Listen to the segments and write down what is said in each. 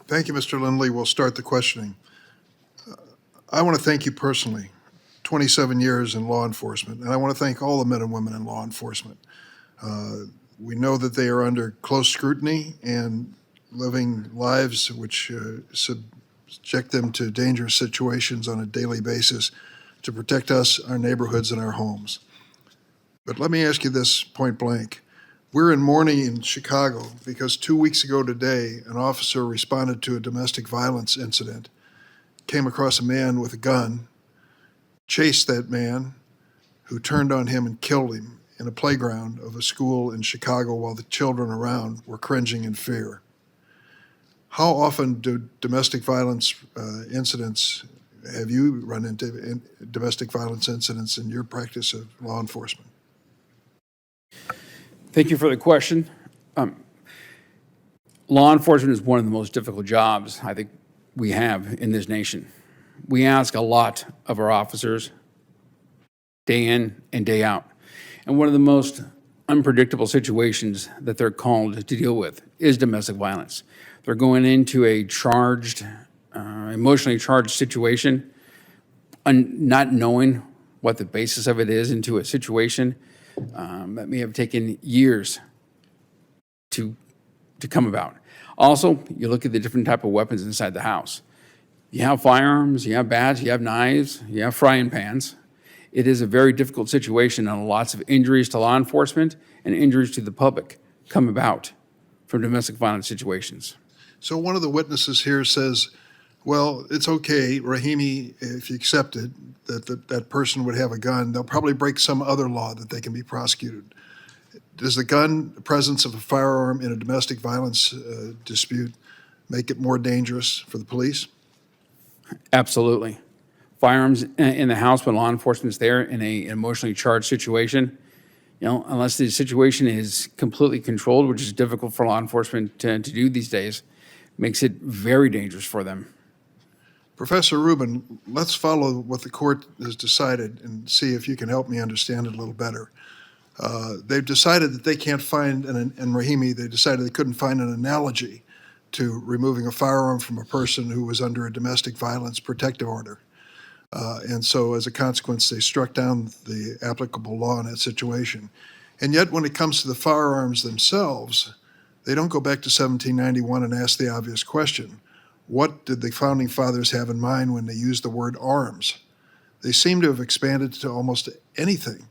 Thank you, Mr. Lindley. We'll start the questioning. I want to thank you personally, 27 years in law enforcement, and I want to thank all the men and women in law enforcement. We know that they are under close scrutiny and living lives which subject them to dangerous situations on a daily basis to protect us, our neighborhoods, and our homes. But let me ask you this point blank. We're in mourning in Chicago because 2 weeks ago today, an officer responded to a domestic violence incident, came across a man with a gun, chased that man, who turned on him and killed him in a playground of a school in Chicago while the children around were cringing in fear. How often do domestic violence incidents, have you run into domestic violence incidents in your practice of law enforcement? Thank you for the question. Law enforcement is one of the most difficult jobs I think we have in this nation. We ask a lot of our officers day in and day out. And one of the most unpredictable situations that they're called to deal with is domestic violence. They're going into a charged, emotionally charged situation, not knowing what the basis of it is into a situation that may have taken years to come about. Also, you look at the different type of weapons inside the house. You have firearms, you have bats, you have knives, you have frying pans. It is a very difficult situation, and lots of injuries to law enforcement and injuries to the public come about from domestic violence situations. So one of the witnesses here says, well, it's okay, Rahimi, if you accept it, that person would have a gun, they'll probably break some other law that they can be prosecuted. Does the presence of a firearm in a domestic violence dispute make it more dangerous for the police? Absolutely. Firearms in the house when law enforcement is there in an emotionally charged situation, unless the situation is completely controlled, which is difficult for law enforcement to do these days, makes it very dangerous for them. Professor Rubin, let's follow what the court has decided and see if you can help me understand it a little better. They've decided that they can't find, and Rahimi, they decided they couldn't find an analogy to removing a firearm from a person who was under a domestic violence protective order. And so as a consequence, they struck down the applicable law in that situation. And yet when it comes to the firearms themselves, they don't go back to 1791 and ask the obvious question. What did the founding fathers have in mind when they used the word arms? They seem to have expanded to almost anything.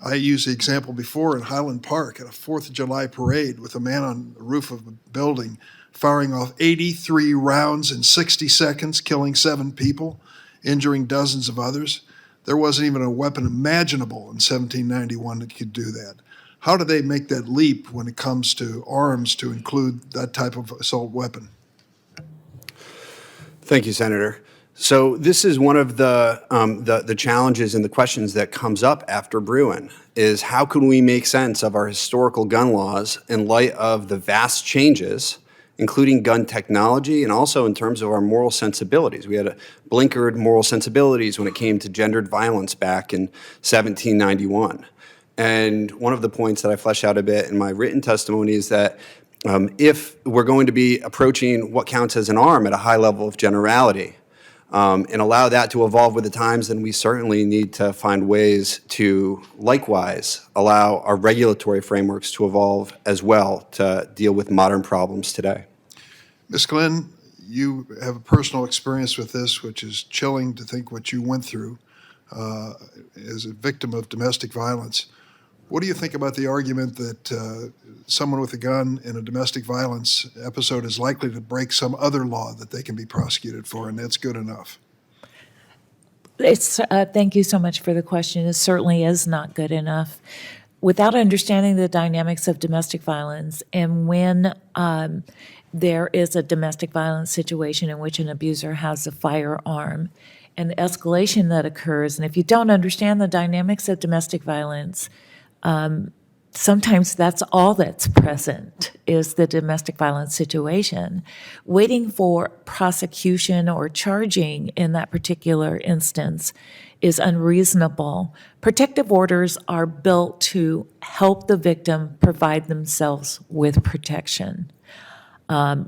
I used the example before in Highland Park at a 4th of July parade with a man on the roof of a building firing off 83 rounds in 60 seconds, killing 7 people, injuring dozens of others. There wasn't even a weapon imaginable in 1791 that could do that. How do they make that leap when it comes to arms to include that type of assault weapon? Thank you, Senator. So this is one of the challenges and the questions that comes up after Bruen is how can we make sense of our historical gun laws in light of the vast changes, including gun technology and also in terms of our moral sensibilities. We had a blinkered moral sensibilities when it came to gendered violence back in 1791. And one of the points that I flesh out a bit in my written testimony is that if we're going to be approaching what counts as an arm at a high level of generality and allow that to evolve with the times, then we certainly need to find ways to likewise allow our regulatory frameworks to evolve as well to deal with modern problems today. Ms. Glenn, you have a personal experience with this, which is chilling to think what you went through as a victim of domestic violence. What do you think about the argument that someone with a gun in a domestic violence episode is likely to break some other law that they can be prosecuted for, and that's good enough? Thank you so much for the question. It certainly is not good enough. Without understanding the dynamics of domestic violence, and when there is a domestic violence situation in which an abuser has a firearm, and the escalation that occurs, and if you don't understand the dynamics of domestic violence, sometimes that's all that's present is the domestic violence situation. Waiting for prosecution or charging in that particular instance is unreasonable. Protective orders are built to help the victim provide themselves with protection.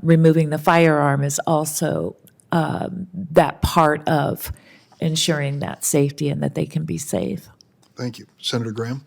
removing the firearm is also that part of ensuring that safety and that they can be safe. Thank you. Senator Graham?